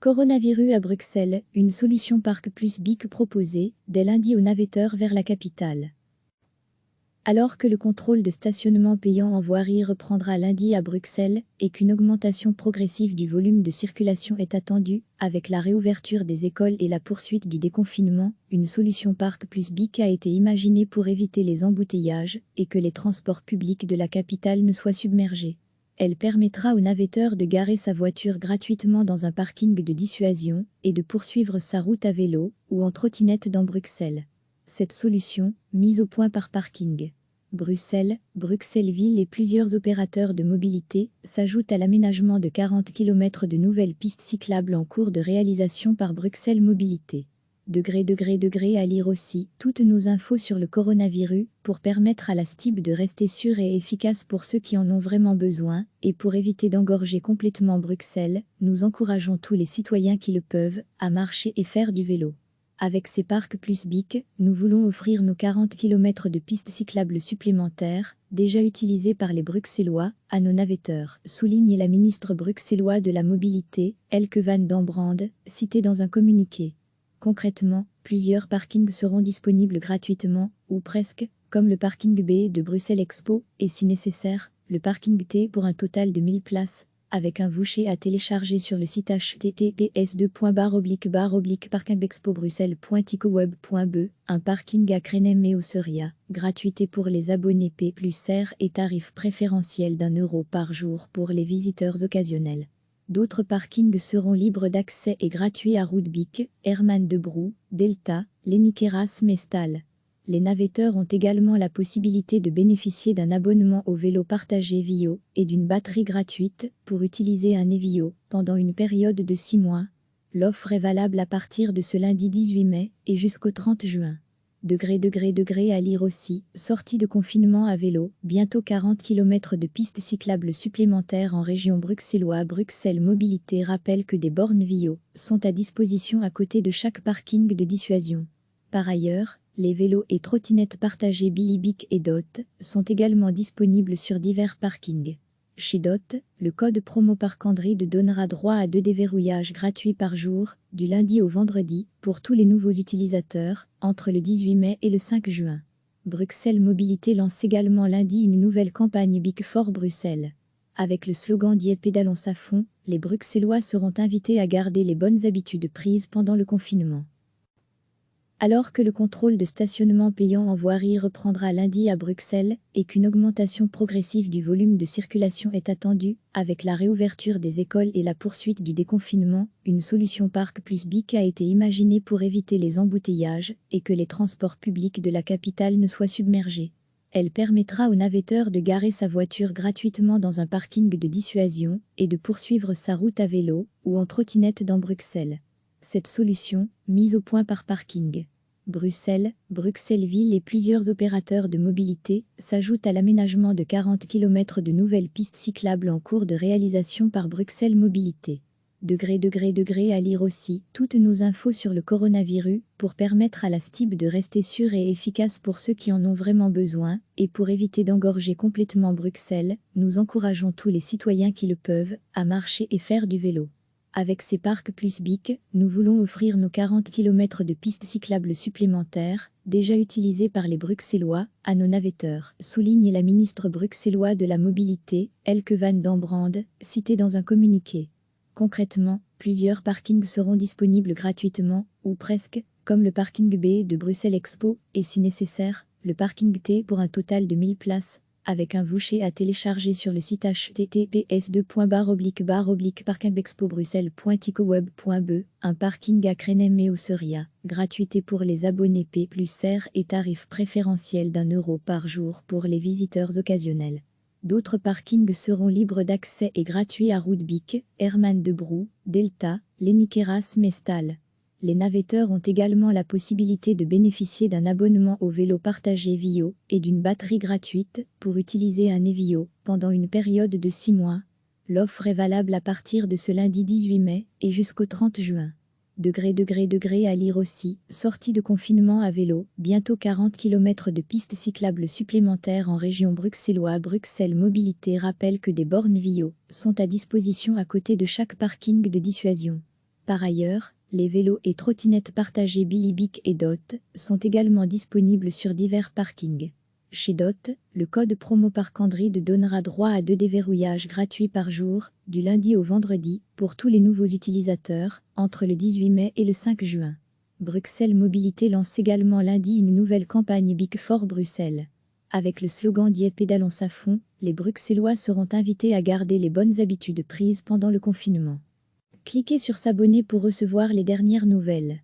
Coronavirus à Bruxelles, une solution Parc plus BIC proposée, dès lundi aux navetteurs vers la capitale. Alors que le contrôle de stationnement payant en voirie reprendra lundi à Bruxelles et qu'une augmentation progressive du volume de circulation est attendue, avec la réouverture des écoles et la poursuite du déconfinement, une solution Parc plus BIC a été imaginée pour éviter les embouteillages et que les transports publics de la capitale ne soient submergés. Elle permettra au navetteur de garer sa voiture gratuitement dans un parking de dissuasion et de poursuivre sa route à vélo ou en trottinette dans Bruxelles. Cette solution, mise au point par Parking Bruxelles-Ville et plusieurs opérateurs de mobilité, s'ajoute à l'aménagement de 40 km de nouvelles pistes cyclables en cours de réalisation par Bruxelles Mobilité. À lire aussi toutes nos infos sur le coronavirus pour permettre à la STIB de rester sûre et efficace pour ceux qui en ont vraiment besoin et pour éviter d'engorger complètement Bruxelles, nous encourageons tous les citoyens qui le peuvent à marcher et faire du vélo. Avec ces parcs plus BIC, nous voulons offrir nos 40 km de pistes cyclables supplémentaires, déjà utilisées par les Bruxellois, à nos navetteurs, souligne la ministre bruxelloise de la Mobilité, Elke van den Brande, citée dans un communiqué. Concrètement, plusieurs parkings seront disponibles gratuitement, ou presque, comme le parking B de Bruxelles Expo, et si nécessaire, le parking T pour un total de 1000 places, avec un voucher à télécharger sur le site https://parkingexpobruxelles.ticoweb.be, un parking à Crenem et Ossoria, gratuité pour les abonnés P plus R et tarif préférentiel d'€1 par jour pour les visiteurs occasionnels. D'autres parkings seront libres d'accès et gratuits à Roodbeek, Herman de Brou, Delta, Leniqueras Mestal. Les navetteurs ont également la possibilité de bénéficier d'un abonnement au vélo partagé Vio et d'une batterie gratuite pour utiliser un Evio pendant une période de 6 mois. L'offre est valable à partir de ce lundi 18 mai et jusqu'au 30 juin. À lire aussi, sortie de confinement à vélo, bientôt 40 km de pistes cyclables supplémentaires en région bruxelloise. Bruxelles Mobilité rappelle que des bornes Vio sont à disposition à côté de chaque parking de dissuasion. Par ailleurs, les vélos et trottinettes partagées Billybic et DOT sont également disponibles sur divers parkings. Chez DOT, le code promo Parc-André donnera droit à 2 déverrouillages gratuits par jour, du lundi au vendredi, pour tous les nouveaux utilisateurs, entre le 18 mai et le 5 juin. Bruxelles Mobilité lance également lundi une nouvelle campagne Bic for Bruxelles. Avec le slogan Diet pédalons à fond, les Bruxellois seront invités à garder les bonnes habitudes prises pendant le confinement. Alors que le contrôle de stationnement payant en voirie reprendra lundi à Bruxelles et qu'une augmentation progressive du volume de circulation est attendue, avec la réouverture des écoles et la poursuite du déconfinement, une solution Parc plus BIC a été imaginée pour éviter les embouteillages et que les transports publics de la capitale ne soient submergés. Elle permettra au navetteur de garer sa voiture gratuitement dans un parking de dissuasion et de poursuivre sa route à vélo ou en trottinette dans Bruxelles. Cette solution, mise au point par Parking Bruxelles-Ville et plusieurs opérateurs de mobilité, s'ajoute à l'aménagement de 40 km de nouvelles pistes cyclables en cours de réalisation par Bruxelles Mobilité. À lire aussi toutes nos infos sur le coronavirus pour permettre à la STIB de rester sûre et efficace pour ceux qui en ont vraiment besoin et pour éviter d'engorger complètement Bruxelles, nous encourageons tous les citoyens qui le peuvent à marcher et faire du vélo. Avec ces parcs plus BIC, nous voulons offrir nos 40 km de pistes cyclables supplémentaires, déjà utilisées par les Bruxellois, à nos navetteurs, souligne la ministre bruxelloise de la Mobilité, Elke van den Brande, citée dans un communiqué. Concrètement, plusieurs parkings seront disponibles gratuitement, ou presque, comme le parking B de Bruxelles Expo, et si nécessaire, le parking T pour un total de 1000 places, avec un voucher à télécharger sur le site https://parkingexpobruxelles.ticoweb.be, un parking à Crenem et Ossoria, gratuité pour les abonnés P plus R et tarif préférentiel d'€1 par jour pour les visiteurs occasionnels. D'autres parkings seront libres d'accès et gratuits à Roodbeek, Herman de Brou, Delta, Leniqueras Mestal. Les navetteurs ont également la possibilité de bénéficier d'un abonnement au vélo partagé Vio et d'une batterie gratuite pour utiliser un Evio pendant une période de 6 mois. L'offre est valable à partir de ce lundi 18 mai et jusqu'au 30 juin. À lire aussi, sortie de confinement à vélo, bientôt 40 km de pistes cyclables supplémentaires en région bruxelloise. Bruxelles Mobilité rappelle que des bornes Vio sont à disposition à côté de chaque parking de dissuasion. Par ailleurs, les vélos et trottinettes partagées Billybic et Dot sont également disponibles sur divers parkings. Chez Dot, le code promo Parc Android donnera droit à 2 déverrouillages gratuits par jour, du lundi au vendredi, pour tous les nouveaux utilisateurs, entre le 18 mai et le 5 juin. Bruxelles Mobilité lance également lundi une nouvelle campagne Big for Bruxelles. Avec le slogan Dié pédalons à fond, les Bruxellois seront invités à garder les bonnes habitudes prises pendant le confinement. Cliquez sur s'abonner pour recevoir les dernières nouvelles.